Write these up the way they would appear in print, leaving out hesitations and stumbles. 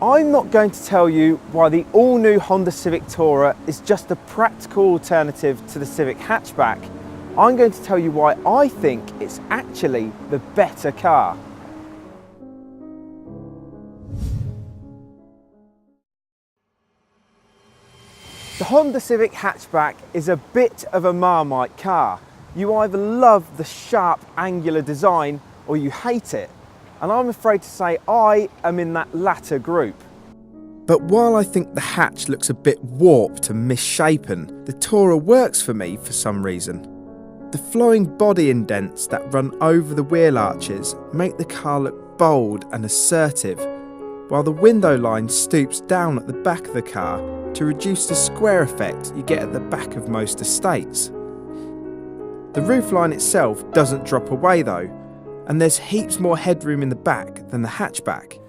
I'm not going to tell you why the all-new Honda Civic Tourer is just a practical alternative to the Civic hatchback. I'm going to tell you why I think it's actually the better car. The Honda Civic hatchback is a bit of a Marmite car. You either love the sharp angular design or you hate it. And I'm afraid to say I am in that latter group. But while I think the hatch looks a bit warped and misshapen, the Tourer works for me for some reason. The flowing body indents that run over the wheel arches make the car look bold and assertive, while the window line stoops down at the back of the car to reduce the square effect you get at the back of most estates. The roofline itself doesn't drop away though, and there's heaps more headroom in the back than the hatchback.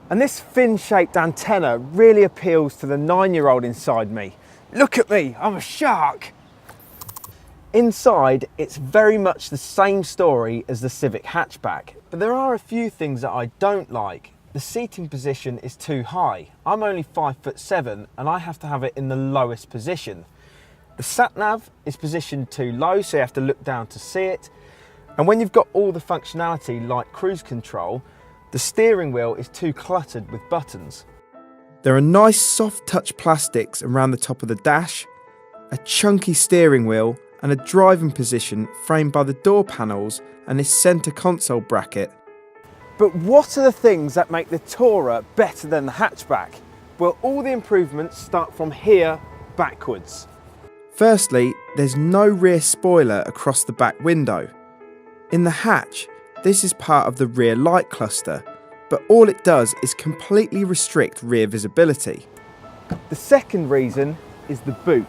And this fin-shaped antenna really appeals to the 9-year-old inside me. Look at me, I'm a shark! Inside, it's very much the same story as the Civic hatchback, but there are a few things that I don't like. The seating position is too high. I'm only 5'7" and I have to have it in the lowest position. The sat-nav is positioned too low, so you have to look down to see it. And when you've got all the functionality like cruise control, the steering wheel is too cluttered with buttons. There are nice soft touch plastics around the top of the dash, a chunky steering wheel and a driving position framed by the door panels and this centre console bracket. But what are the things that make the Tourer better than the hatchback? Well, all the improvements start from here backwards. Firstly, there's no rear spoiler across the back window. In the hatch, this is part of the rear light cluster, but all it does is completely restrict rear visibility. The second reason is the boot.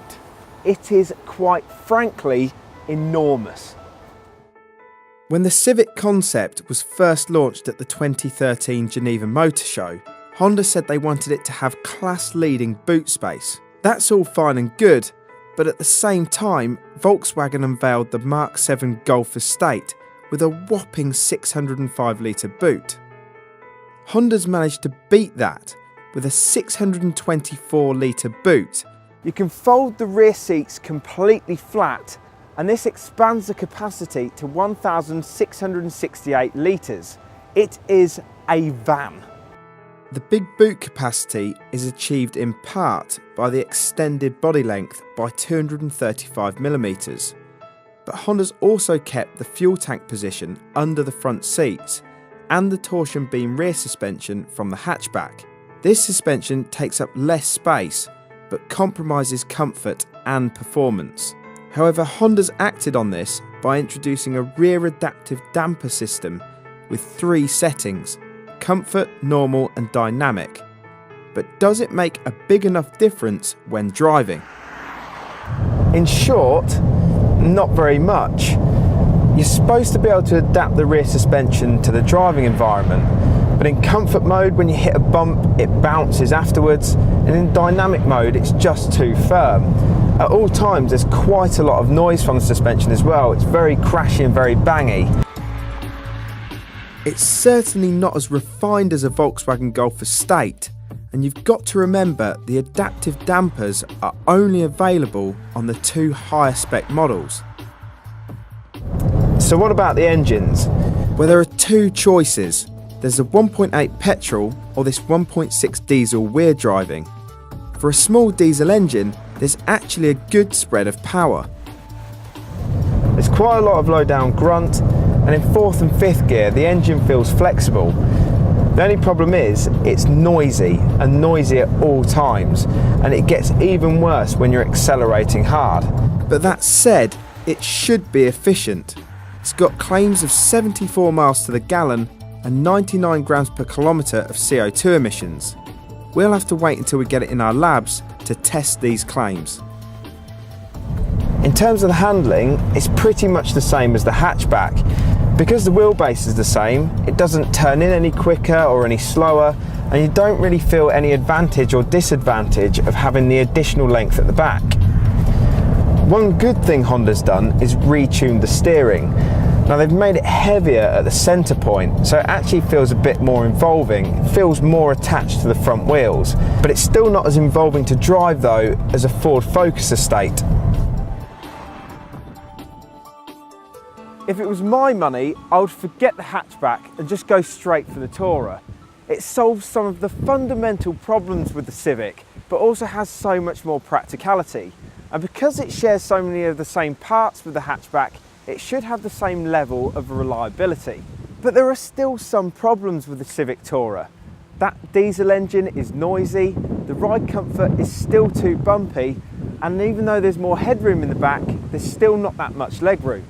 It is quite frankly enormous. When the Civic concept was first launched at the 2013 Geneva Motor Show, Honda said they wanted it to have class-leading boot space. That's all fine and good, but at the same time, Volkswagen unveiled the Mark 7 Golf Estate with a whopping 605 litre boot. Honda's managed to beat that with a 624 litre boot. You can fold the rear seats completely flat, and this expands the capacity to 1,668 litres. It is a van. The big boot capacity is achieved in part by the extended body length by 235mm. But Honda's also kept the fuel tank position under the front seats and the torsion beam rear suspension from the hatchback. This suspension takes up less space but compromises comfort and performance. However, Honda's acted on this by introducing a rear adaptive damper system with 3 settings: comfort, normal and dynamic. But does it make a big enough difference when driving? In short, not very much. You're supposed to be able to adapt the rear suspension to the driving environment, but in comfort mode, when you hit a bump, it bounces afterwards, and in dynamic mode, it's just too firm. At all times, there's quite a lot of noise from the suspension as well. It's very crashy and very bangy. It's certainly not as refined as a Volkswagen Golf Estate, and you've got to remember the adaptive dampers are only available on the 2 higher spec models. So what about the engines? Well, there are 2 choices. There's a 1.8 petrol or this 1.6 diesel we're driving. For a small diesel engine, there's actually a good spread of power. There's quite a lot of low down grunt, and in 4th and 5th gear the engine feels flexible. The only problem is it's noisy and noisy at all times, and it gets even worse when you're accelerating hard. But that said, it should be efficient. It's got claims of 74 miles to the gallon and 99 grams per kilometre of CO2 emissions. We'll have to wait until we get it in our labs to test these claims. In terms of the handling, it's pretty much the same as the hatchback. Because the wheelbase is the same, it doesn't turn in any quicker or any slower, and you don't really feel any advantage or disadvantage of having the additional length at the back. One good thing Honda's done is retuned the steering. Now they've made it heavier at the centre point, so it actually feels a bit more involving. It feels more attached to the front wheels, but it's still not as involving to drive though as a Ford Focus estate. If it was my money, I would forget the hatchback and just go straight for the Tourer. It solves some of the fundamental problems with the Civic, but also has so much more practicality. And because it shares so many of the same parts with the hatchback, it should have the same level of reliability. But there are still some problems with the Civic Tourer. That diesel engine is noisy, the ride comfort is still too bumpy, and even though there's more headroom in the back, there's still not that much legroom.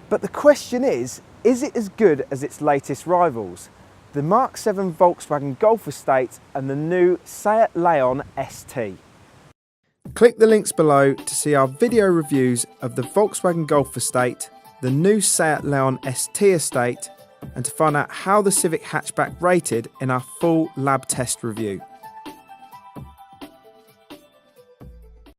But the question is it as good as its latest rivals? The Mark 7 Volkswagen Golf Estate and the new Seat Leon ST. Click the links below to see our video reviews of the Volkswagen Golf Estate, the new Seat Leon ST Estate, and to find out how the Civic hatchback rated in our full lab test review.